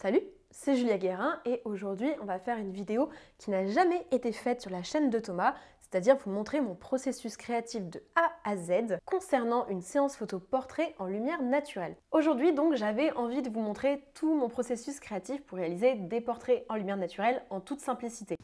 Salut, c'est Julia Guérin et aujourd'hui on va faire une vidéo qui n'a jamais été faite sur la chaîne de Thomas, c'est-à-dire vous montrer mon processus créatif de A à Z concernant une séance photo portrait en lumière naturelle. Aujourd'hui donc j'avais envie de vous montrer tout mon processus créatif pour réaliser des portraits en lumière naturelle en toute simplicité.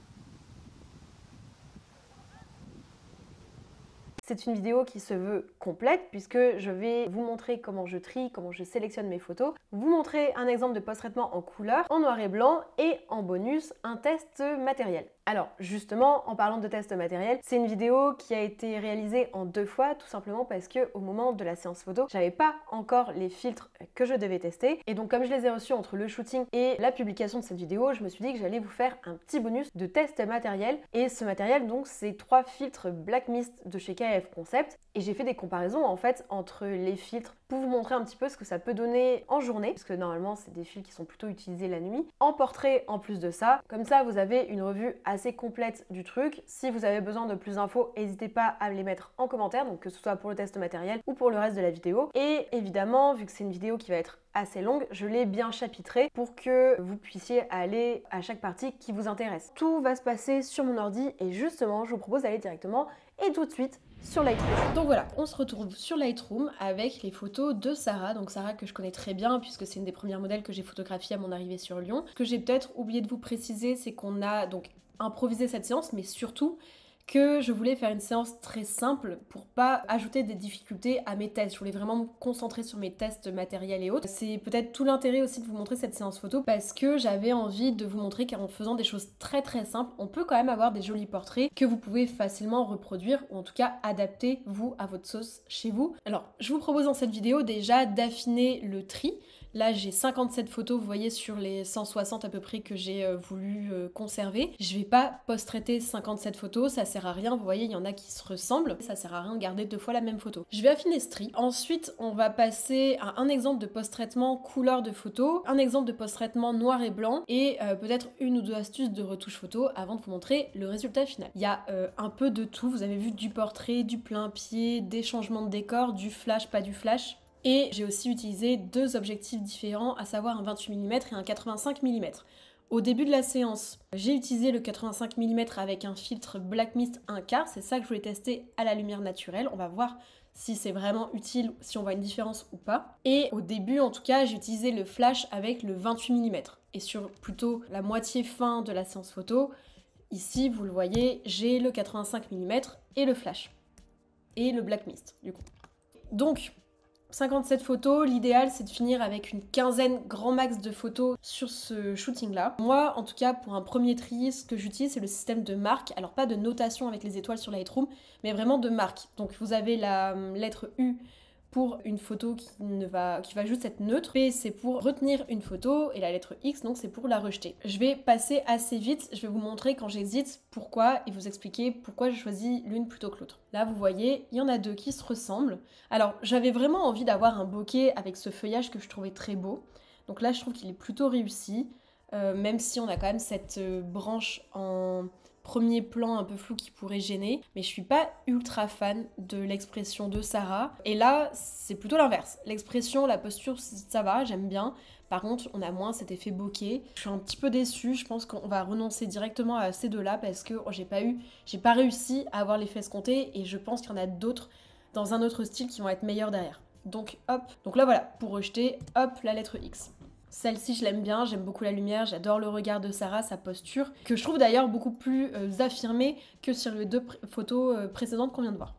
C'est une vidéo qui se veut complète puisque je vais vous montrer comment je trie, comment je sélectionne mes photos, vous montrer un exemple de post-traitement en couleur, en noir et blanc et en bonus un test matériel. Alors justement, en parlant de test matériel, c'est une vidéo qui a été réalisée en 2 fois tout simplement parce que au moment de la séance photo, j'avais pas encore les filtres que je devais tester et donc comme je les ai reçus entre le shooting et la publication de cette vidéo, je me suis dit que j'allais vous faire un petit bonus de test matériel et ce matériel donc c'est 3 filtres Black Mist de chez KF Concept et j'ai fait des comparaisons en fait entre les filtres pour vous montrer un petit peu ce que ça peut donner en journée parce que normalement c'est des filtres qui sont plutôt utilisés la nuit, en portrait en plus de ça, comme ça vous avez une revue assez complète du truc. Si vous avez besoin de plus d'infos, n'hésitez pas à me les mettre en commentaire, donc que ce soit pour le test matériel ou pour le reste de la vidéo. Et évidemment, vu que c'est une vidéo qui va être assez longue, je l'ai bien chapitrée pour que vous puissiez aller à chaque partie qui vous intéresse. Tout va se passer sur mon ordi et justement, je vous propose d'aller directement et tout de suite sur Lightroom. Donc voilà, on se retrouve sur Lightroom avec les photos de Sarah. Donc Sarah que je connais très bien puisque c'est une des premières modèles que j'ai photographiées à mon arrivée sur Lyon. Ce que j'ai peut-être oublié de vous préciser, c'est qu'on a donc improvisé cette séance, mais surtout que je voulais faire une séance très simple pour pas ajouter des difficultés à mes tests. Je voulais vraiment me concentrer sur mes tests matériels et autres. C'est peut-être tout l'intérêt aussi de vous montrer cette séance photo parce que j'avais envie de vous montrer qu'en faisant des choses très simples, on peut quand même avoir des jolis portraits que vous pouvez facilement reproduire ou en tout cas adapter vous à votre sauce chez vous. Alors, je vous propose dans cette vidéo déjà d'affiner le tri. Là, j'ai 57 photos, vous voyez, sur les 160 à peu près que j'ai voulu conserver. Je vais pas post-traiter 57 photos, ça sert à rien. Vous voyez, il y en a qui se ressemblent. Ça sert à rien de garder 2 fois la même photo. Je vais affiner ce tri. Ensuite, on va passer à un exemple de post-traitement couleur de photo, un exemple de post-traitement noir et blanc et peut-être 1 ou 2 astuces de retouche photo avant de vous montrer le résultat final. Il y a un peu de tout. Vous avez vu du portrait, du plein pied, des changements de décor, du flash, pas du flash. Et j'ai aussi utilisé 2 objectifs différents, à savoir un 28 mm et un 85 mm. Au début de la séance, j'ai utilisé le 85 mm avec un filtre Black Mist 1/4, c'est ça que je voulais tester à la lumière naturelle. On va voir si c'est vraiment utile, si on voit une différence ou pas. Et au début, en tout cas, j'ai utilisé le flash avec le 28 mm. Et sur plutôt la moitié fin de la séance photo, ici, vous le voyez, j'ai le 85 mm et le flash. Et le Black Mist, du coup. Donc, 57 photos, l'idéal c'est de finir avec une quinzaine grand max de photos sur ce shooting là. Moi en tout cas pour un premier tri, ce que j'utilise c'est le système de marque, alors pas de notation avec les étoiles sur Lightroom, mais vraiment de marque. Donc vous avez la lettre U pour une photo qui va juste être neutre. P c'est pour retenir une photo et la lettre X donc c'est pour la rejeter. Je vais passer assez vite, je vais vous montrer quand j'hésite pourquoi et vous expliquer pourquoi je choisis l'une plutôt que l'autre. Là vous voyez, il y en a 2 qui se ressemblent. Alors j'avais vraiment envie d'avoir un bokeh avec ce feuillage que je trouvais très beau. Donc là je trouve qu'il est plutôt réussi, même si on a quand même cette branche en premier plan un peu flou qui pourrait gêner, mais je suis pas ultra fan de l'expression de Sarah. Et là, c'est plutôt l'inverse. L'expression, la posture, ça va, j'aime bien. Par contre, on a moins cet effet bokeh. Je suis un petit peu déçue, je pense qu'on va renoncer directement à ces 2-là parce que j'ai pas réussi à avoir l'effet escompté et je pense qu'il y en a d'autres dans un autre style qui vont être meilleurs derrière. Donc hop, donc là voilà, pour rejeter, hop, la lettre X. Celle-ci, je l'aime bien, j'aime beaucoup la lumière, j'adore le regard de Sarah, sa posture, que je trouve d'ailleurs beaucoup plus affirmée que sur les 2 photos précédentes qu'on vient de voir.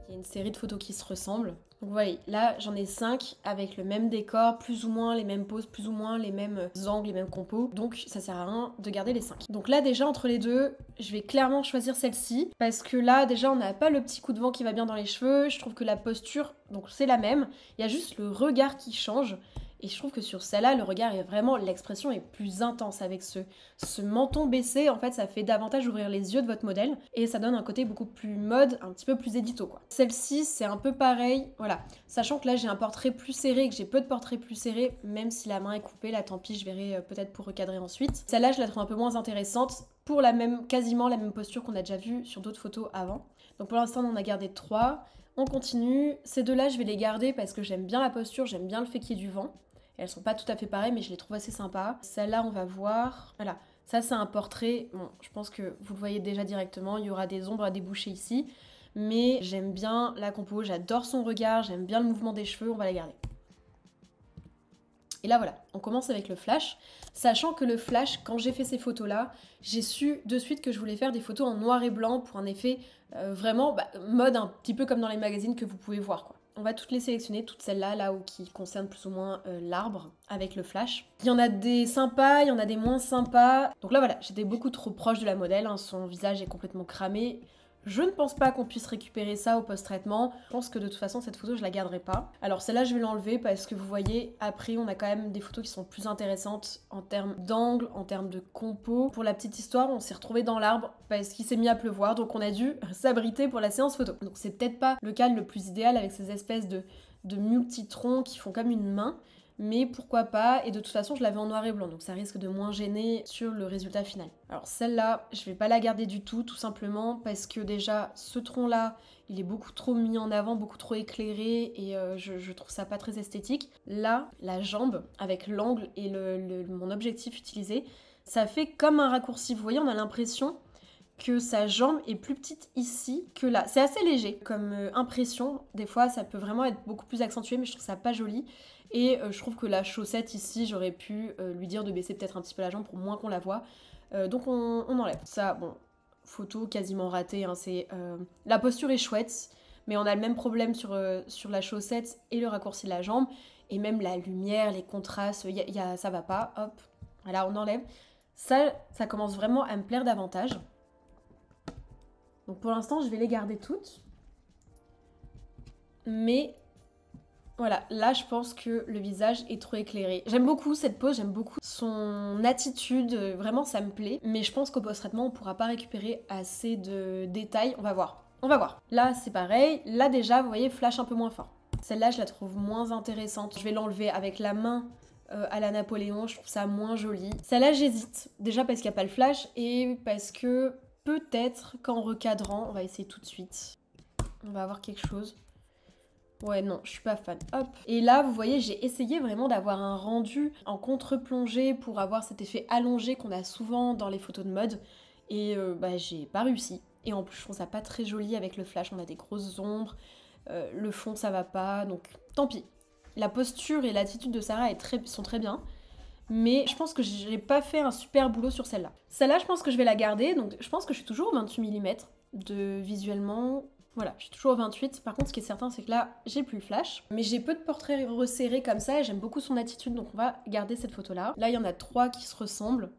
Il y a une série de photos qui se ressemblent. Donc vous voyez, là j'en ai 5 avec le même décor, plus ou moins les mêmes poses, plus ou moins les mêmes angles, les mêmes compos. Donc ça sert à rien de garder les 5. Donc là déjà entre les 2, je vais clairement choisir celle-ci. Parce que là déjà on n'a pas le petit coup de vent qui va bien dans les cheveux. Je trouve que la posture, donc c'est la même. Il y a juste le regard qui change. Et je trouve que sur celle-là, le regard est vraiment, l'expression est plus intense avec ce menton baissé. En fait, ça fait davantage ouvrir les yeux de votre modèle et ça donne un côté beaucoup plus mode, un petit peu plus édito, quoi. Celle-ci, c'est un peu pareil, voilà. Sachant que là, j'ai un portrait plus serré et que j'ai peu de portraits plus serrés, même si la main est coupée, là, tant pis, je verrai peut-être pour recadrer ensuite. Celle-là, je la trouve un peu moins intéressante pour quasiment la même posture qu'on a déjà vue sur d'autres photos avant. Donc pour l'instant, on en a gardé 3. On continue. Ces deux-là, je vais les garder parce que j'aime bien la posture, j'aime bien le fait qu'il y ait du vent. Elles sont pas tout à fait pareilles, mais je les trouve assez sympas. Celle-là, on va voir. Voilà. Ça, c'est un portrait. Bon, je pense que vous le voyez déjà directement. Il y aura des ombres à déboucher ici. Mais j'aime bien la compo, j'adore son regard, j'aime bien le mouvement des cheveux, on va la garder. Et là voilà, on commence avec le flash, sachant que le flash, quand j'ai fait ces photos-là, j'ai su de suite que je voulais faire des photos en noir et blanc pour un effet vraiment mode un petit peu comme dans les magazines que vous pouvez voir quoi. On va toutes les sélectionner, toutes celles-là, là où qui concernent plus ou moins l'arbre avec le flash. Il y en a des sympas, il y en a des moins sympas. Donc là voilà, j'étais beaucoup trop proche de la modèle, hein, son visage est complètement cramé. Je ne pense pas qu'on puisse récupérer ça au post-traitement. Je pense que de toute façon, cette photo, je la garderai pas. Alors celle-là, je vais l'enlever parce que vous voyez, après, on a quand même des photos qui sont plus intéressantes en termes d'angle, en termes de compo. Pour la petite histoire, on s'est retrouvé dans l'arbre parce qu'il s'est mis à pleuvoir, donc on a dû s'abriter pour la séance photo. Donc c'est peut-être pas le cadre le plus idéal avec ces espèces de multitroncs qui font comme une main. Mais pourquoi pas, et de toute façon je l'avais en noir et blanc, donc ça risque de moins gêner sur le résultat final. Alors celle-là, je vais pas la garder du tout simplement parce que déjà ce tronc-là, il est beaucoup trop mis en avant, beaucoup trop éclairé, et je trouve ça pas très esthétique. Là, la jambe, avec l'angle et mon objectif utilisé, ça fait comme un raccourci. Vous voyez, on a l'impression que sa jambe est plus petite ici que là. C'est assez léger comme impression, des fois ça peut vraiment être beaucoup plus accentué, mais je trouve ça pas joli. Et je trouve que la chaussette ici, j'aurais pu lui dire de baisser peut-être un petit peu la jambe pour moins qu'on la voit. Donc on enlève. Ça, bon, photo quasiment ratée. Hein, la posture est chouette, mais on a le même problème sur la chaussette et le raccourci de la jambe. Et même la lumière, les contrastes, ça va pas. Hop, voilà, on enlève. Ça commence vraiment à me plaire davantage. Donc pour l'instant, je vais les garder toutes. Mais... voilà, là je pense que le visage est trop éclairé. J'aime beaucoup cette pose, j'aime beaucoup son attitude, vraiment ça me plaît. Mais je pense qu'au post-traitement on pourra pas récupérer assez de détails, on va voir. On va voir. Là c'est pareil, là déjà vous voyez flash un peu moins fort. Celle-là je la trouve moins intéressante. Je vais l'enlever avec la main à la Napoléon, je trouve ça moins joli. Celle-là j'hésite, déjà parce qu'il n'y a pas le flash et parce que peut-être qu'en recadrant, on va essayer tout de suite. On va avoir quelque chose. Ouais, non, je suis pas fan. Hop. Et là, vous voyez, j'ai essayé vraiment d'avoir un rendu en contre-plongée pour avoir cet effet allongé qu'on a souvent dans les photos de mode. Et j'ai pas réussi. Et en plus, je trouve ça pas très joli avec le flash. On a des grosses ombres. Le fond, ça va pas. Donc, tant pis. La posture et l'attitude de Sarah sont très bien. Mais je pense que j'ai pas fait un super boulot sur celle-là. Celle-là, je pense que je vais la garder. Donc, je pense que je suis toujours au 28 mm visuellement... Voilà, je suis toujours au 28. Par contre, ce qui est certain, c'est que là, j'ai plus le flash. Mais j'ai peu de portraits resserrés comme ça et j'aime beaucoup son attitude, donc on va garder cette photo-là. Là, il y en a 3 qui se ressemblent,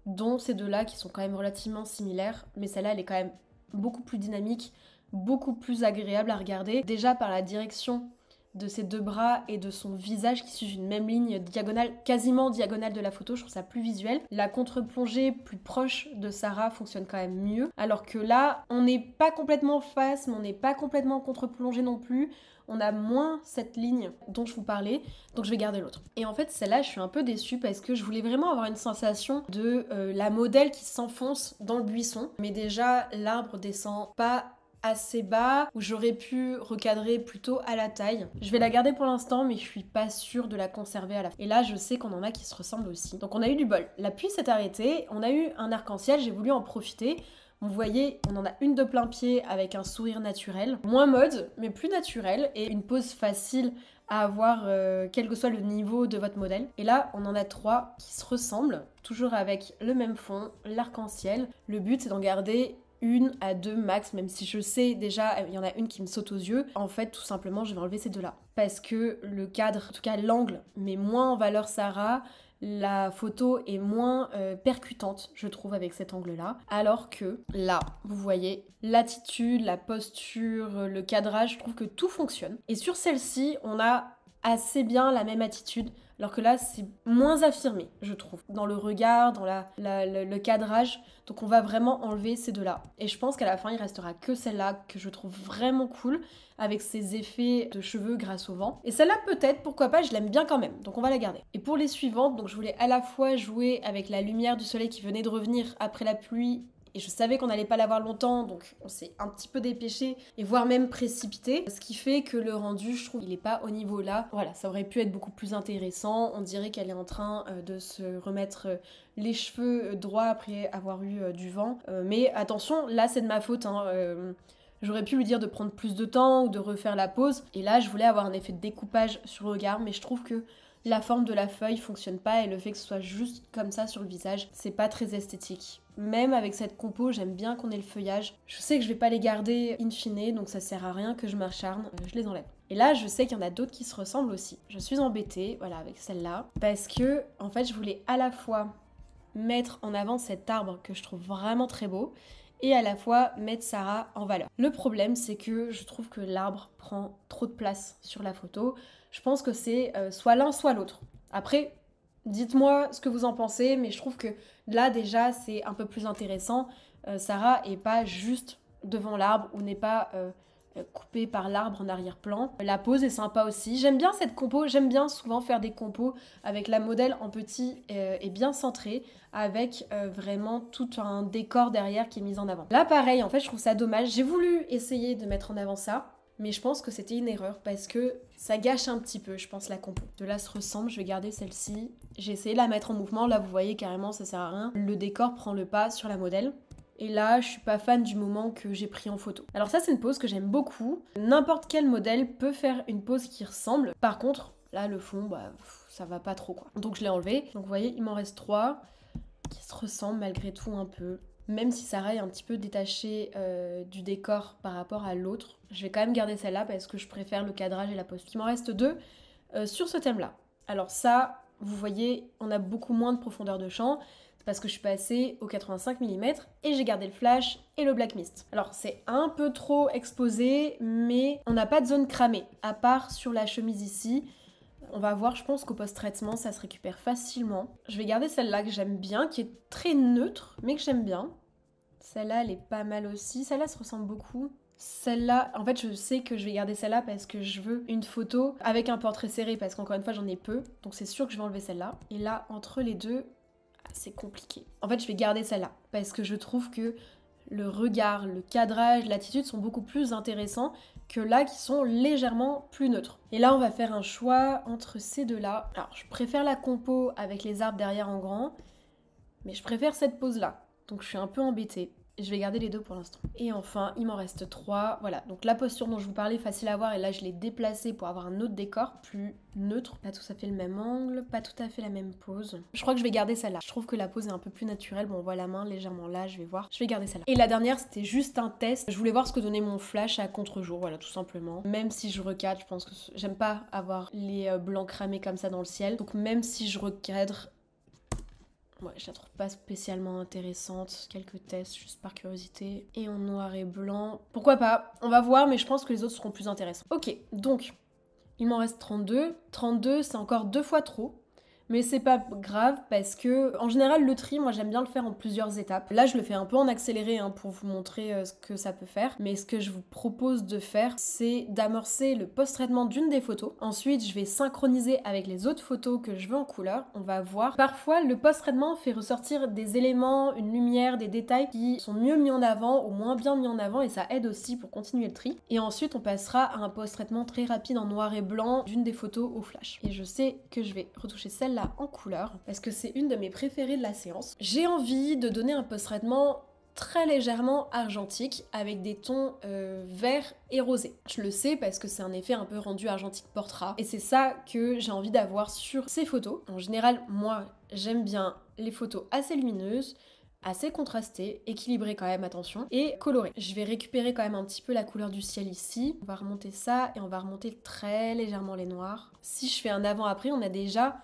dont ces deux-là qui sont quand même relativement similaires. Mais celle-là, elle est quand même beaucoup plus dynamique, beaucoup plus agréable à regarder. Déjà par la direction de ses deux bras et de son visage qui suivent une même ligne diagonale, quasiment diagonale de la photo, je trouve ça plus visuel. La contre-plongée plus proche de Sarah fonctionne quand même mieux, alors que là, on n'est pas complètement face, mais on n'est pas complètement contre-plongée non plus. On a moins cette ligne dont je vous parlais, donc je vais garder l'autre. Et en fait, celle-là, je suis un peu déçue parce que je voulais vraiment avoir une sensation de la modèle qui s'enfonce dans le buisson. Mais déjà, l'arbre descend pas assez bas, où j'aurais pu recadrer plutôt à la taille. Je vais la garder pour l'instant, mais je suis pas sûre de la conserver à la fin. Et là, je sais qu'on en a qui se ressemblent aussi. Donc on a eu du bol. La pluie s'est arrêtée, on a eu un arc-en-ciel, j'ai voulu en profiter. Vous voyez, on en a une de plein pied avec un sourire naturel. Moins mode, mais plus naturel. Et une pose facile à avoir, quel que soit le niveau de votre modèle. Et là, on en a 3 qui se ressemblent, toujours avec le même fond, l'arc-en-ciel. Le but, c'est d'en garder 1 à 2 max, même si je sais déjà, il y en a une qui me saute aux yeux. En fait, tout simplement, je vais enlever ces deux-là. Parce que le cadre, en tout cas l'angle, met moins en valeur Sarah. La photo est moins percutante, je trouve, avec cet angle-là. Alors que là, vous voyez, l'attitude, la posture, le cadrage, je trouve que tout fonctionne. Et sur celle-ci, on a assez bien la même attitude, alors que là, c'est moins affirmé, je trouve, dans le regard, dans le cadrage. Donc on va vraiment enlever ces deux-là. Et je pense qu'à la fin, il restera que celle-là, que je trouve vraiment cool, avec ses effets de cheveux grâce au vent. Et celle-là, peut-être, pourquoi pas, je l'aime bien quand même, donc on va la garder. Et pour les suivantes, donc je voulais à la fois jouer avec la lumière du soleil qui venait de revenir après la pluie, Et je savais qu'on n'allait pas l'avoir longtemps, donc on s'est un petit peu dépêché et voire même précipité. Ce qui fait que le rendu, je trouve, il est pas au niveau là. Voilà, ça aurait pu être beaucoup plus intéressant. On dirait qu'elle est en train de se remettre les cheveux droits après avoir eu du vent. Mais attention, là c'est de ma faute, hein. J'aurais pu lui dire de prendre plus de temps ou de refaire la pose. Et là, je voulais avoir un effet de découpage sur le regard, mais je trouve que la forme de la feuille fonctionne pas et le fait que ce soit juste comme ça sur le visage, c'est pas très esthétique. Même avec cette compo, j'aime bien qu'on ait le feuillage. Je sais que je vais pas les garder in fine, donc ça sert à rien que je m'acharne, je les enlève. Et là, je sais qu'il y en a d'autres qui se ressemblent aussi. Je suis embêtée, voilà, avec celle-là, parce que, en fait, je voulais à la fois mettre en avant cet arbre que je trouve vraiment très beau, et à la fois mettre Sarah en valeur. Le problème, c'est que je trouve que l'arbre prend trop de place sur la photo. Je pense que c'est soit l'un, soit l'autre. Après, dites-moi ce que vous en pensez, mais je trouve que là, déjà, c'est un peu plus intéressant. Sarah est pas juste devant l'arbre ou n'est pas coupée par l'arbre en arrière-plan. La pose est sympa aussi. J'aime bien cette compo, j'aime bien souvent faire des compos avec la modèle en petit et bien centrée, avec vraiment tout un décor derrière qui est mis en avant. Là, pareil, en fait, je trouve ça dommage. J'ai voulu essayer de mettre en avant ça, mais je pense que c'était une erreur parce que ça gâche un petit peu, je pense, la compo. De là se ressemble, je vais garder celle-ci. J'ai essayé de la mettre en mouvement, là vous voyez carrément ça sert à rien. Le décor prend le pas sur la modèle. Et là, je suis pas fan du moment que j'ai pris en photo. Alors ça, c'est une pose que j'aime beaucoup. N'importe quel modèle peut faire une pose qui ressemble. Par contre, là, le fond, bah, ça va pas trop, quoi. Donc je l'ai enlevé. Donc vous voyez, il m'en reste 3 qui se ressemblent malgré tout un peu. Même si Sarah est un petit peu détachée du décor par rapport à l'autre, je vais quand même garder celle-là parce que je préfère le cadrage et la pose. Il m'en reste 2 sur ce thème-là. Alors ça, vous voyez, on a beaucoup moins de profondeur de champ parce que je suis passée au 85 mm et j'ai gardé le flash et le black mist. Alors c'est un peu trop exposé, mais on n'a pas de zone cramée, à part sur la chemise ici. On va voir, je pense qu'au post-traitement, ça se récupère facilement. Je vais garder celle-là que j'aime bien, qui est très neutre, mais que j'aime bien. Celle-là, elle est pas mal aussi. Celle-là se ressemble beaucoup. Celle-là, en fait, je sais que je vais garder celle-là parce que je veux une photo avec un portrait serré, parce qu'encore une fois, j'en ai peu. Donc c'est sûr que je vais enlever celle-là. Et là, entre les deux, c'est compliqué. En fait, je vais garder celle-là parce que je trouve que le regard, le cadrage, l'attitude sont beaucoup plus intéressants que là qui sont légèrement plus neutres. Et là, on va faire un choix entre ces deux-là. Alors, je préfère la compo avec les arbres derrière en grand, mais je préfère cette pose-là. Donc, je suis un peu embêtée. Je vais garder les deux pour l'instant. Et enfin, il m'en reste 3. Voilà, donc la posture dont je vous parlais, facile à voir, et là je l'ai déplacée pour avoir un autre décor plus neutre. Pas tout à fait le même angle, pas tout à fait la même pose. Je crois que je vais garder celle-là. Je trouve que la pose est un peu plus naturelle. Bon, on voit la main légèrement là, je vais voir. Je vais garder celle-là. Et la dernière, c'était juste un test. Je voulais voir ce que donnait mon flash à contre-jour, voilà, tout simplement. Même si je recadre, je pense que j'aime pas avoir les blancs cramés comme ça dans le ciel. Donc même si je recadre, ouais, je la trouve pas spécialement intéressante. Quelques tests, juste par curiosité. Et en noir et blanc. Pourquoi pas? On va voir, mais je pense que les autres seront plus intéressants. Ok, donc, il m'en reste 32. 32, c'est encore 2 fois trop. Mais c'est pas grave parce que, en général, le tri, moi j'aime bien le faire en plusieurs étapes. Là, je le fais un peu en accéléré hein, pour vous montrer ce que ça peut faire. Mais ce que je vous propose de faire, c'est d'amorcer le post-traitement d'une des photos. Ensuite, je vais synchroniser avec les autres photos que je veux en couleur. On va voir. Parfois, le post-traitement fait ressortir des éléments, une lumière, des détails qui sont mieux mis en avant ou moins bien mis en avant et ça aide aussi pour continuer le tri. Et ensuite, on passera à un post-traitement très rapide en noir et blanc d'une des photos au flash. Et je sais que je vais retoucher celle-là en couleur parce que c'est une de mes préférées de la séance. J'ai envie de donner un post-traitement très légèrement argentique avec des tons verts et rosés. Je le sais parce que c'est un effet un peu rendu argentique portrait et c'est ça que j'ai envie d'avoir sur ces photos. En général, moi, j'aime bien les photos assez lumineuses, assez contrastées, équilibrées quand même, attention, et colorées. Je vais récupérer quand même un petit peu la couleur du ciel ici. On va remonter ça et on va remonter très légèrement les noirs. Si je fais un avant-après, on a déjà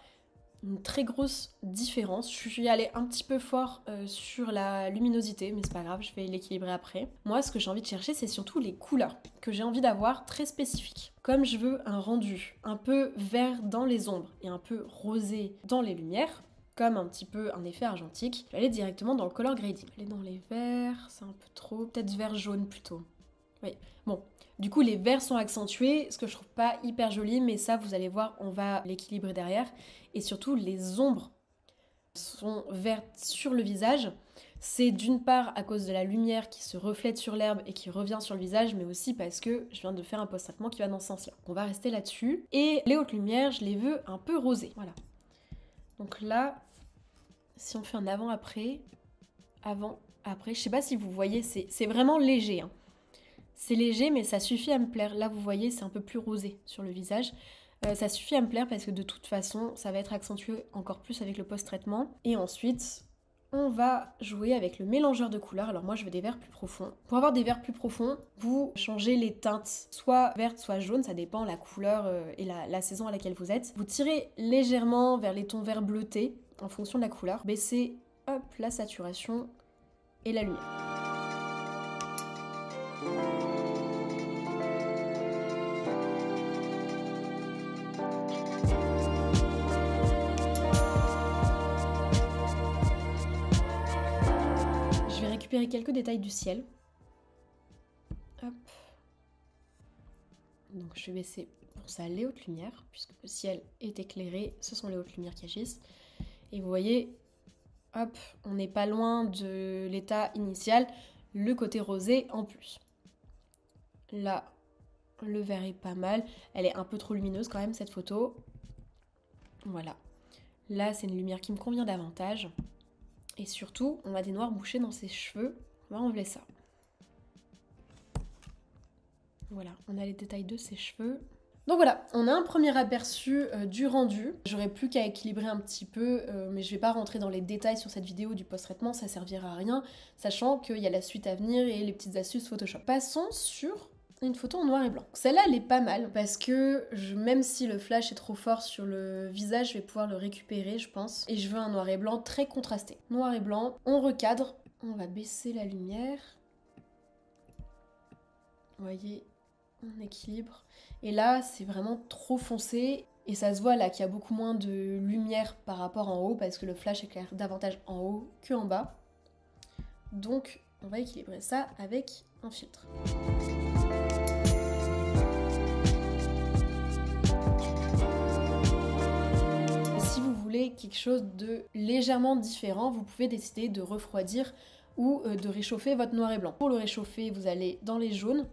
une très grosse différence. Je suis allée un petit peu fort sur la luminosité, mais c'est pas grave, je vais l'équilibrer après. Moi, ce que j'ai envie de chercher, c'est surtout les couleurs que j'ai envie d'avoir très spécifiques. Comme je veux un rendu un peu vert dans les ombres et un peu rosé dans les lumières, comme un petit peu un effet argentique, je vais aller directement dans le color grading. Aller dans les verts, c'est un peu trop, peut-être vert jaune plutôt. Oui, bon. Du coup, les verts sont accentués, ce que je trouve pas hyper joli, mais ça, vous allez voir, on va l'équilibrer derrière. Et surtout, les ombres sont vertes sur le visage. C'est d'une part à cause de la lumière qui se reflète sur l'herbe et qui revient sur le visage, mais aussi parce que je viens de faire un post-traitement qui va dans ce sens-là. On va rester là-dessus. Et les hautes lumières, je les veux un peu rosées. Voilà. Donc là, si on fait un avant-après, avant-après, je sais pas si vous voyez, c'est vraiment léger. Hein. C'est léger, mais ça suffit à me plaire. Là, vous voyez, c'est un peu plus rosé sur le visage. Ça suffit à me plaire parce que de toute façon, ça va être accentué encore plus avec le post-traitement. Et ensuite, on va jouer avec le mélangeur de couleurs. Alors moi, je veux des verts plus profonds. Pour avoir des verts plus profonds, vous changez les teintes, soit vertes, soit jaunes, ça dépend la couleur et la saison à laquelle vous êtes. Vous tirez légèrement vers les tons vert bleutés en fonction de la couleur. Baissez, hop, la saturation et la lumière. Je vais récupérer quelques détails du ciel. Hop. Donc je vais baisser pour ça les hautes lumières, puisque le ciel est éclairé, ce sont les hautes lumières qui agissent. Et vous voyez, hop, on n'est pas loin de l'état initial, le côté rosé en plus. Là, le vert est pas mal. Elle est un peu trop lumineuse quand même, cette photo. Voilà. Là, c'est une lumière qui me convient davantage. Et surtout, on a des noirs bouchés dans ses cheveux. On va enlever ça. Voilà, on a les détails de ses cheveux. Donc voilà, on a un premier aperçu du rendu. J'aurais plus qu'à équilibrer un petit peu, mais je vais pas rentrer dans les détails sur cette vidéo du post-traitement, ça servira à rien, sachant qu'il y a la suite à venir et les petites astuces Photoshop. Passons sur une photo en noir et blanc. Celle-là, elle est pas mal, parce que même si le flash est trop fort sur le visage, je vais pouvoir le récupérer, je pense. Et je veux un noir et blanc très contrasté. Noir et blanc, on recadre, on va baisser la lumière. Vous voyez, on équilibre. Et là, c'est vraiment trop foncé. Et ça se voit là qu'il y a beaucoup moins de lumière par rapport en haut, parce que le flash éclaire davantage en haut qu'en bas. Donc, on va équilibrer ça avec un filtre. Si vous voulez quelque chose de légèrement différent, vous pouvez décider de refroidir ou de réchauffer votre noir et blanc. Pour le réchauffer, vous allez dans les jaunes,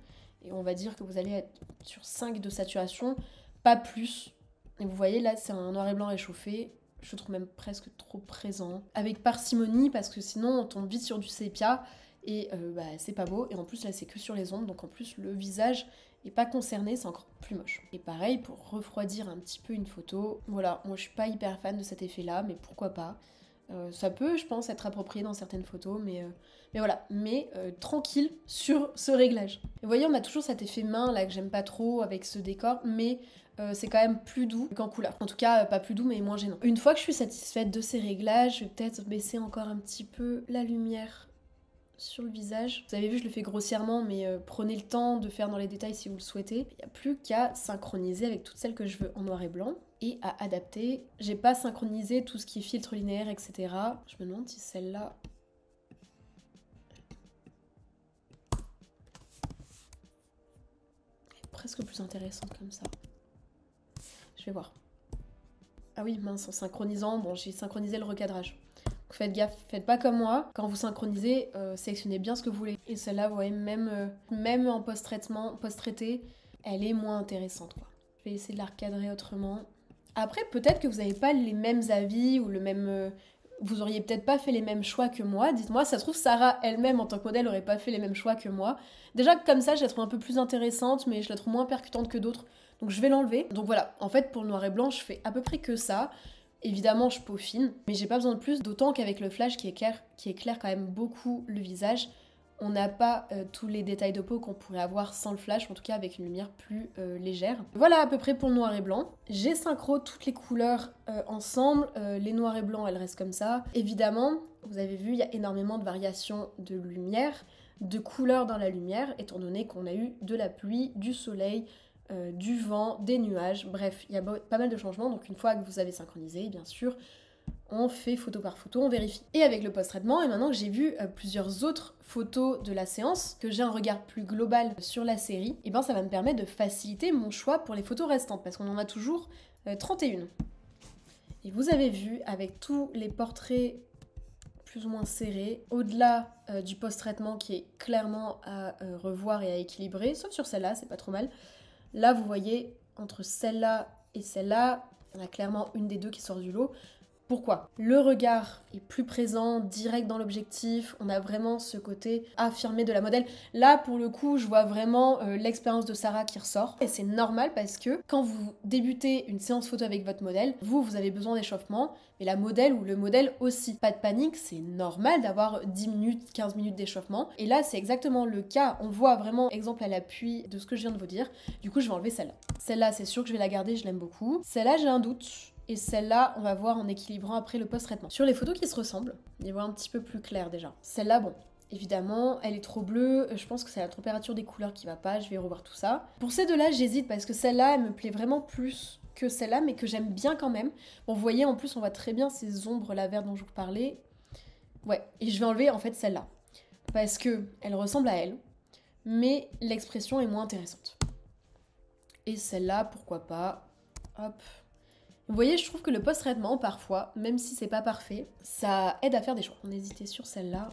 et on va dire que vous allez être sur 5 de saturation, pas plus. Et vous voyez là, c'est un noir et blanc réchauffé, je le trouve même presque trop présent. Avec parcimonie, parce que sinon on tombe vite sur du sépia, et c'est pas beau. Et en plus là, c'est que sur les ombres, donc en plus le visage est pas concerné, c'est encore plus moche. Et pareil, pour refroidir un petit peu une photo, voilà, moi je suis pas hyper fan de cet effet-là, mais pourquoi pas. Ça peut, je pense, être approprié dans certaines photos, mais voilà. Mais tranquille sur ce réglage. Et vous voyez, on a toujours cet effet main là que j'aime pas trop avec ce décor, mais c'est quand même plus doux qu'en couleur. En tout cas, pas plus doux, mais moins gênant. Une fois que je suis satisfaite de ces réglages, je vais peut-être baisser encore un petit peu la lumière sur le visage. Vous avez vu, je le fais grossièrement, mais prenez le temps de faire dans les détails si vous le souhaitez. Il n'y a plus qu'à synchroniser avec toutes celles que je veux en noir et blanc et à adapter. J'ai pas synchronisé tout ce qui est filtre linéaire, etc. Je me demande si celle-là... est presque plus intéressante comme ça. Je vais voir. Ah oui, mince, en synchronisant, bon, j'ai synchronisé le recadrage. Donc faites gaffe, faites pas comme moi. Quand vous synchronisez, sélectionnez bien ce que vous voulez. Et celle-là, vous voyez, même en post-traitement, post-traité, elle est moins intéressante, quoi. Je vais essayer de la recadrer autrement. Après, peut-être que vous n'avez pas les mêmes avis ou le même... vous auriez peut-être pas fait les mêmes choix que moi. Dites-moi, ça se trouve, Sarah elle-même, en tant que modèle, aurait pas fait les mêmes choix que moi. Déjà, comme ça, je la trouve un peu plus intéressante, mais je la trouve moins percutante que d'autres. Donc je vais l'enlever. Donc voilà, en fait, pour le noir et blanc, je fais à peu près que ça. Évidemment, je peaufine, mais j'ai pas besoin de plus, d'autant qu'avec le flash qui éclaire quand même beaucoup le visage, on n'a pas tous les détails de peau qu'on pourrait avoir sans le flash, en tout cas avec une lumière plus légère. Voilà à peu près pour le noir et blanc. J'ai synchro toutes les couleurs ensemble, les noirs et blancs elles restent comme ça. Évidemment, vous avez vu, il y a énormément de variations de lumière, de couleurs dans la lumière, étant donné qu'on a eu de la pluie, du soleil, du vent, des nuages, bref, il y a pas mal de changements, donc une fois que vous avez synchronisé, bien sûr, on fait photo par photo, on vérifie. Et avec le post-traitement, et maintenant que j'ai vu plusieurs autres photos de la séance, que j'ai un regard plus global sur la série, et ben ça va me permettre de faciliter mon choix pour les photos restantes, parce qu'on en a toujours 31. Et vous avez vu, avec tous les portraits plus ou moins serrée, au-delà du post-traitement qui est clairement à revoir et à équilibrer, sauf sur celle-là, c'est pas trop mal. Là, vous voyez, entre celle-là et celle-là, on a clairement une des deux qui sort du lot. Pourquoi? Le regard est plus présent, direct dans l'objectif, on a vraiment ce côté affirmé de la modèle. Là, pour le coup, je vois vraiment l'expérience de Sarah qui ressort. Et c'est normal parce que quand vous débutez une séance photo avec votre modèle, vous avez besoin d'échauffement, mais la modèle ou le modèle aussi. Pas de panique, c'est normal d'avoir 10 minutes, 15 minutes d'échauffement. Et là, c'est exactement le cas. On voit vraiment, exemple à l'appui de ce que je viens de vous dire. Du coup, je vais enlever celle-là. Celle-là, c'est sûr que je vais la garder, je l'aime beaucoup. Celle-là, j'ai un doute. Et celle-là, on va voir en équilibrant après le post-traitement. Sur les photos qui se ressemblent, on y voit un petit peu plus clair déjà. Celle-là, bon, évidemment, elle est trop bleue. Je pense que c'est la température des couleurs qui va pas. Je vais revoir tout ça. Pour ces deux-là, j'hésite parce que celle-là, elle me plaît vraiment plus que celle-là, mais que j'aime bien quand même. Bon, vous voyez, en plus, on voit très bien ces ombres-là vertes dont je vous parlais. Ouais, et je vais enlever en fait celle-là. Parce que elle ressemble à elle, mais l'expression est moins intéressante. Et celle-là, pourquoi pas. Hop. Vous voyez, je trouve que le post-traitement, parfois, même si c'est pas parfait, ça aide à faire des choix. On hésitait sur celle-là.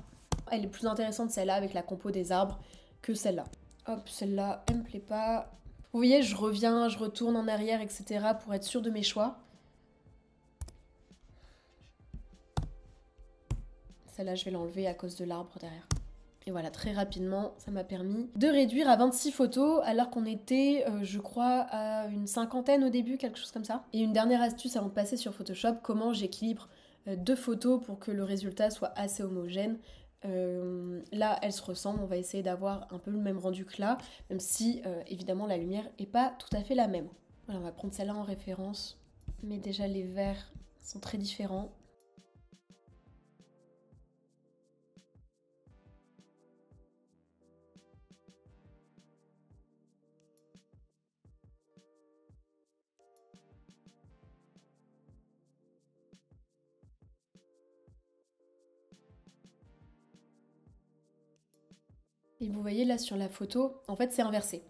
Elle est plus intéressante, celle-là, avec la compo des arbres, que celle-là. Hop, celle-là, elle me plaît pas. Vous voyez, je reviens, je retourne en arrière, etc. pour être sûre de mes choix. Celle-là, je vais l'enlever à cause de l'arbre derrière. Et voilà, très rapidement, ça m'a permis de réduire à 26 photos, alors qu'on était, je crois, à une cinquantaine au début, quelque chose comme ça. Et une dernière astuce avant de passer sur Photoshop, comment j'équilibre deux photos pour que le résultat soit assez homogène. Là, elles se ressemblent, on va essayer d'avoir un peu le même rendu que là, même si, évidemment, la lumière n'est pas tout à fait la même. Voilà, on va prendre celle-là en référence, mais déjà les verts sont très différents. Et vous voyez là sur la photo, en fait c'est inversé.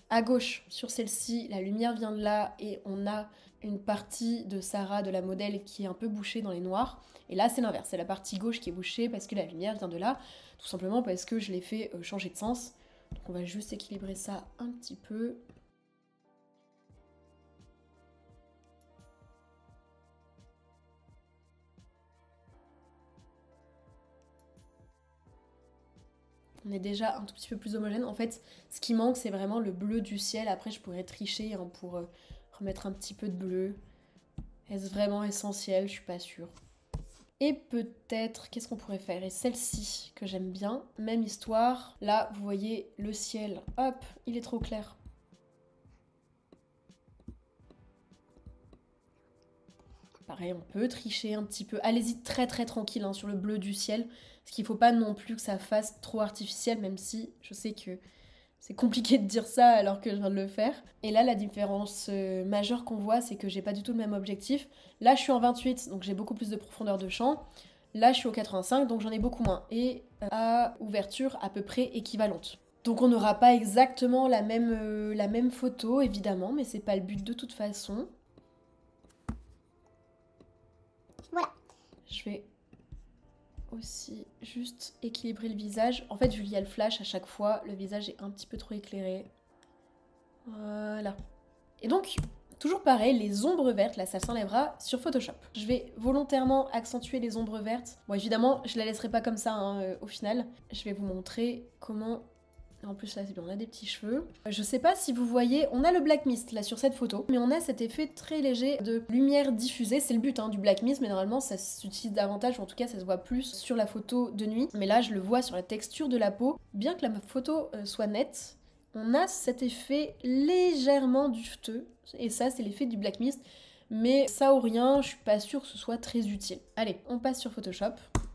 À gauche, sur celle-ci, la lumière vient de là et on a une partie de Sarah, de la modèle, qui est un peu bouchée dans les noirs. Et là c'est l'inverse, c'est la partie gauche qui est bouchée parce que la lumière vient de là, tout simplement parce que je l'ai fait changer de sens. Donc on va juste équilibrer ça un petit peu. On est déjà un tout petit peu plus homogène. En fait, ce qui manque, c'est vraiment le bleu du ciel. Après, je pourrais tricher hein, pour remettre un petit peu de bleu. Est-ce vraiment essentiel? Je suis pas sûre. Et peut-être, qu'est-ce qu'on pourrait faire? Et celle-ci, que j'aime bien, même histoire. Là, vous voyez le ciel. Hop, il est trop clair. Pareil, on peut tricher un petit peu. Allez-y très très tranquille hein, sur le bleu du ciel. Parce qu'il ne faut pas non plus que ça fasse trop artificiel, même si je sais que c'est compliqué de dire ça alors que je viens de le faire. Et là, la différence majeure qu'on voit, c'est que j'ai pas du tout le même objectif. Là, je suis en 28, donc j'ai beaucoup plus de profondeur de champ. Là, je suis au 85, donc j'en ai beaucoup moins. Et à ouverture à peu près équivalente. Donc on n'aura pas exactement la même photo, évidemment, mais c'est pas le but de toute façon. Voilà. Je vais aussi juste équilibrer le visage. En fait, vu qu'il y a le flash à chaque fois, le visage est un petit peu trop éclairé. Voilà. Et donc, toujours pareil, les ombres vertes, là, ça s'enlèvera sur Photoshop. Je vais volontairement accentuer les ombres vertes. Bon, évidemment, je la laisserai pas comme ça hein, au final. Je vais vous montrer comment... En plus là c'est bien, on a des petits cheveux. Je sais pas si vous voyez, on a le black mist là sur cette photo, mais on a cet effet très léger de lumière diffusée. C'est le but hein, du black mist, mais normalement ça s'utilise davantage, ou en tout cas ça se voit plus sur la photo de nuit. Mais là je le vois sur la texture de la peau. Bien que la photo soit nette, on a cet effet légèrement dufteux. Et ça c'est l'effet du black mist. Mais ça ou rien, je suis pas sûre que ce soit très utile. Allez, on passe sur Photoshop.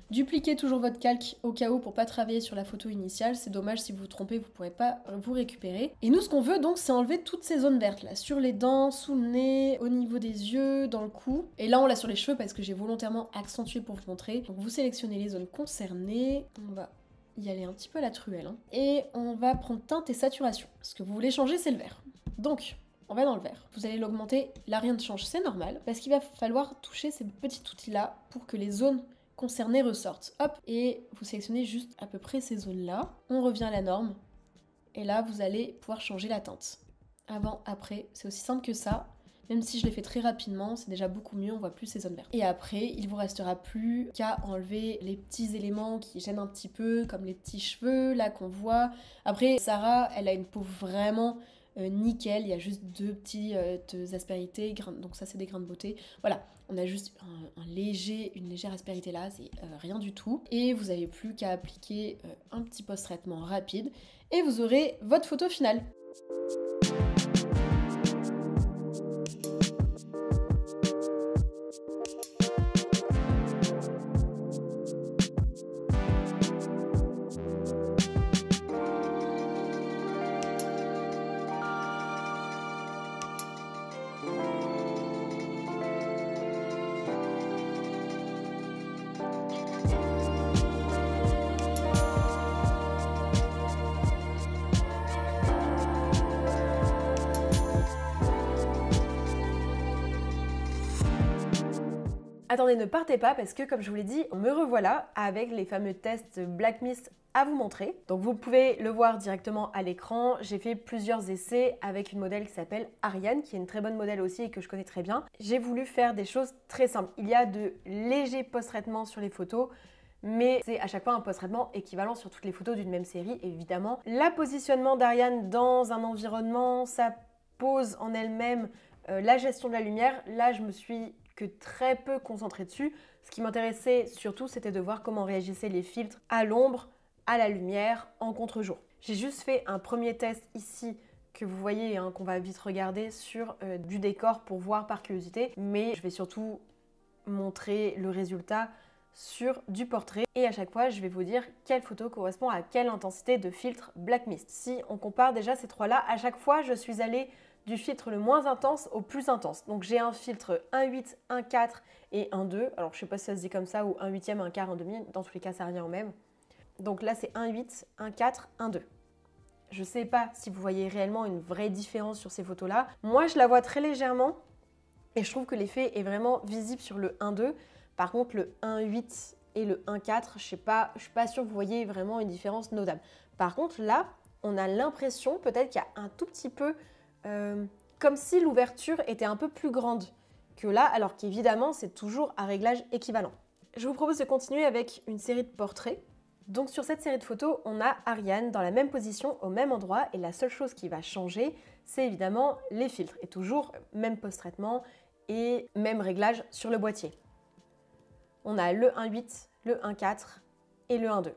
Dupliquez toujours votre calque au cas où pour pas travailler sur la photo initiale. C'est dommage, si vous vous trompez, vous pourrez pas vous récupérer. Et nous, ce qu'on veut donc, c'est enlever toutes ces zones vertes là, sur les dents, sous le nez, au niveau des yeux, dans le cou. Et là, on l'a sur les cheveux parce que j'ai volontairement accentué pour vous montrer. Donc vous sélectionnez les zones concernées. On va y aller un petit peu à la truelle. Hein. Et on va prendre teinte et saturation. Ce que vous voulez changer, c'est le vert. Donc, on va dans le vert. Vous allez l'augmenter. Là, rien ne change, c'est normal. Parce qu'il va falloir toucher ces petits outils là pour que les zones concernées ressortent. Hop, et vous sélectionnez juste à peu près ces zones-là. On revient à la norme. Et là, vous allez pouvoir changer la teinte. Avant, après, c'est aussi simple que ça. Même si je l'ai fait très rapidement, c'est déjà beaucoup mieux, on voit plus ces zones vertes. Et après, il vous restera plus qu'à enlever les petits éléments qui gênent un petit peu, comme les petits cheveux, là qu'on voit. Après, Sarah, elle a une peau vraiment nickel, il y a juste deux petites aspérités, donc ça c'est des grains de beauté. Voilà, on a juste une légère aspérité là, c'est rien du tout. Et vous n'avez plus qu'à appliquer un petit post-traitement rapide et vous aurez votre photo finale. Attendez, ne partez pas parce que, comme je vous l'ai dit, me revoilà avec les fameux tests Black Mist à vous montrer. Donc vous pouvez le voir directement à l'écran. J'ai fait plusieurs essais avec une modèle qui s'appelle Ariane, qui est une très bonne modèle aussi et que je connais très bien. J'ai voulu faire des choses très simples. Il y a de légers post-traitements sur les photos, mais c'est à chaque fois un post-traitement équivalent sur toutes les photos d'une même série, évidemment. Le positionnement d'Ariane dans un environnement, ça pose en elle-même la gestion de la lumière. Là, je me suis que très peu concentrée dessus. Ce qui m'intéressait surtout, c'était de voir comment réagissaient les filtres à l'ombre, à la lumière, en contre-jour. J'ai juste fait un premier test ici que vous voyez, hein, qu'on va vite regarder sur du décor pour voir par curiosité, mais je vais surtout montrer le résultat sur du portrait et à chaque fois je vais vous dire quelle photo correspond à quelle intensité de filtre Black Mist. Si on compare déjà ces trois-là, à chaque fois je suis allée du filtre le moins intense au plus intense. Donc j'ai un filtre 1,8, 1,4 et 1,2. Alors je sais pas si ça se dit comme ça ou 1,8, 1/4, 1/2. Dans tous les cas ça revient au même. Donc là c'est 1,8, 1,4, 1,2. Je sais pas si vous voyez réellement une vraie différence sur ces photos-là. Moi je la vois très légèrement et je trouve que l'effet est vraiment visible sur le 1,2. Par contre le 1,8 et le 1,4, je suis pas sûre que vous voyez vraiment une différence notable. Par contre là, on a l'impression peut-être qu'il y a un tout petit peu comme si l'ouverture était un peu plus grande que là, alors qu'évidemment c'est toujours un réglage équivalent. Je vous propose de continuer avec une série de portraits. Donc sur cette série de photos, on a Ariane dans la même position, au même endroit, et la seule chose qui va changer, c'est évidemment les filtres. Et toujours même post-traitement et même réglage sur le boîtier. On a le 1,8, le 1,4 et le 1,2.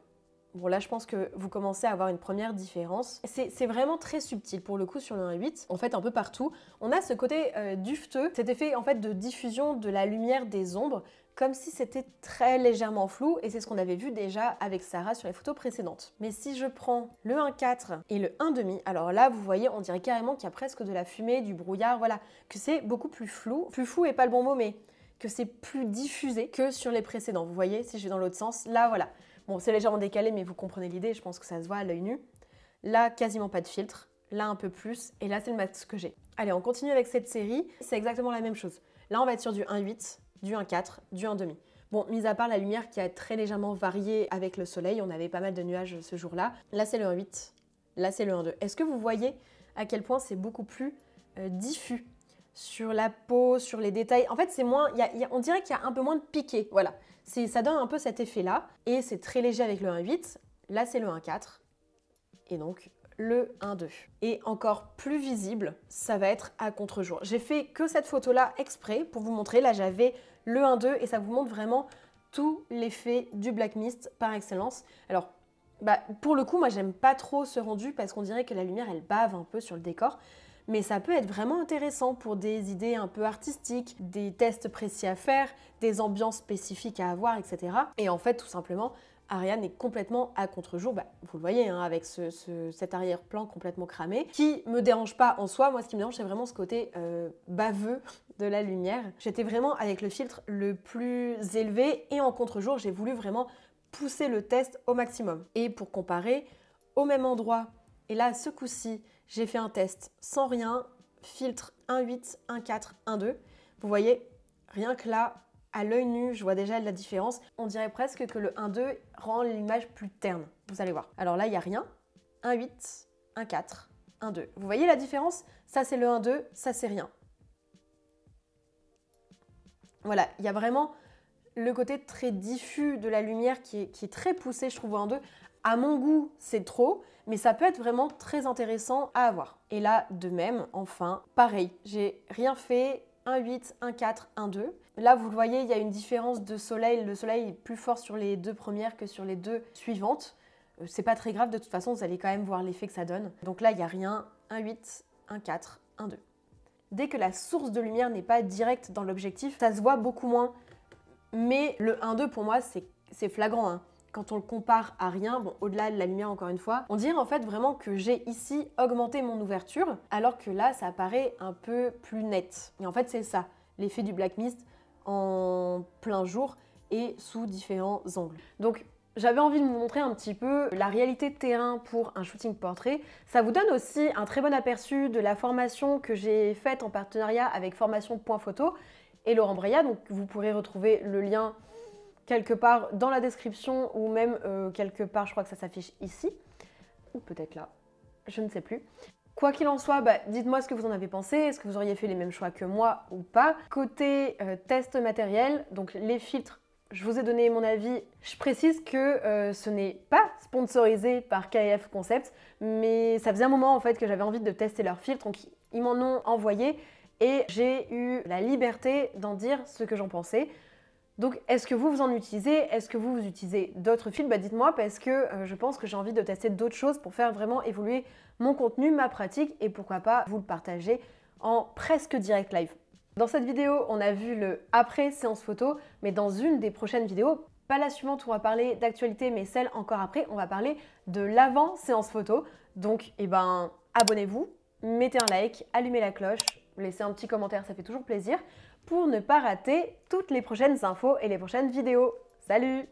Bon là je pense que vous commencez à avoir une première différence. C'est vraiment très subtil pour le coup sur le 1,8. En fait un peu partout, on a ce côté dufteux, cet effet en fait de diffusion de la lumière des ombres, comme si c'était très légèrement flou et c'est ce qu'on avait vu déjà avec Sarah sur les photos précédentes. Mais si je prends le 1,4 et le 1,5, alors là vous voyez on dirait carrément qu'il y a presque de la fumée, du brouillard, voilà, que c'est beaucoup plus flou. Plus flou est pas le bon mot mais que c'est plus diffusé que sur les précédents. Vous voyez si je vais dans l'autre sens, là voilà. Bon, c'est légèrement décalé, mais vous comprenez l'idée, je pense que ça se voit à l'œil nu. Là, quasiment pas de filtre, là un peu plus, et là c'est le max que j'ai. Allez, on continue avec cette série, c'est exactement la même chose. Là, on va être sur du 1,8, du 1,4, du 1,5. Bon, mis à part la lumière qui a très légèrement varié avec le soleil, on avait pas mal de nuages ce jour-là. Là, c'est le 1,8, là c'est le 1,2. Est-ce que vous voyez à quel point c'est beaucoup plus diffus sur la peau, sur les détails? En fait, c'est moins, on dirait qu'il y a un peu moins de piqué, voilà. Ça donne un peu cet effet-là, et c'est très léger avec le 1,8. Là, c'est le 1,4, et donc le 1,2. Et encore plus visible, ça va être à contre-jour. J'ai fait que cette photo-là exprès pour vous montrer. Là, j'avais le 1,2, et ça vous montre vraiment tout l'effet du Black Mist par excellence. Alors, pour le coup, moi, j'aime pas trop ce rendu, parce qu'on dirait que la lumière, elle bave un peu sur le décor. Mais ça peut être vraiment intéressant pour des idées un peu artistiques, des tests précis à faire, des ambiances spécifiques à avoir, etc. Et en fait, tout simplement, Ariane est complètement à contre-jour. Vous le voyez, hein, avec cet arrière-plan complètement cramé, qui me dérange pas en soi. Moi, ce qui me dérange, c'est vraiment ce côté baveux de la lumière. J'étais vraiment avec le filtre le plus élevé, et en contre-jour, j'ai voulu vraiment pousser le test au maximum. Et pour comparer, au même endroit, et là, ce coup-ci, j'ai fait un test sans rien, filtre 1,8, 1,4, 1,2. Vous voyez, rien que là, À l'œil nu, je vois déjà la différence. On dirait presque que le 1-2 rend l'image plus terne. Vous allez voir. Alors là, il n'y a rien. 1-8, 1-4, 1-2. Vous voyez la différence? Ça, c'est le 1-2, ça, c'est rien. Voilà, il y a vraiment le côté très diffus de la lumière qui est très poussé, je trouve, au 1-2. À mon goût, c'est trop, mais ça peut être vraiment très intéressant à avoir. Et là, de même, enfin, pareil, j'ai rien fait, 1,8, 1,4, 1,2. Là, vous le voyez, il y a une différence de soleil. Le soleil est plus fort sur les deux premières que sur les deux suivantes. C'est pas très grave, de toute façon, vous allez quand même voir l'effet que ça donne. Donc là, il n'y a rien, 1,8, 1,4, 1,2. Dès que la source de lumière n'est pas directe dans l'objectif, ça se voit beaucoup moins. Mais le 1,2, pour moi, c'est flagrant, hein. Quand on le compare à rien, bon, au-delà de la lumière encore une fois, on dirait en fait vraiment que j'ai ici augmenté mon ouverture, alors que là, ça apparaît un peu plus net. Et en fait, c'est ça, l'effet du black mist en plein jour et sous différents angles. Donc, j'avais envie de vous montrer un petit peu la réalité de terrain pour un shooting portrait. Ça vous donne aussi un très bon aperçu de la formation que j'ai faite en partenariat avec Formation.photo et Laurent Breillat. Donc, vous pourrez retrouver le lien quelque part dans la description ou même quelque part, je crois que ça s'affiche ici, ou peut-être là, je ne sais plus. Quoi qu'il en soit, dites-moi ce que vous en avez pensé, est-ce que vous auriez fait les mêmes choix que moi ou pas. Côté test matériel, donc les filtres, je vous ai donné mon avis. Je précise que ce n'est pas sponsorisé par KF Concept, mais ça faisait un moment en fait que j'avais envie de tester leurs filtres, donc ils m'en ont envoyé et j'ai eu la liberté d'en dire ce que j'en pensais. Donc, est-ce que vous en utilisez? Est-ce que vous utilisez d'autres filtres? Dites-moi parce que je pense que j'ai envie de tester d'autres choses pour faire vraiment évoluer mon contenu, ma pratique et pourquoi pas vous le partager en presque direct live. Dans cette vidéo, on a vu le après séance photo, mais dans une des prochaines vidéos, pas la suivante où on va parler d'actualité, mais celle encore après, on va parler de l'avant séance photo. Donc, abonnez-vous, mettez un like, allumez la cloche, laissez un petit commentaire, ça fait toujours plaisir, pour ne pas rater toutes les prochaines infos et les prochaines vidéos. Salut!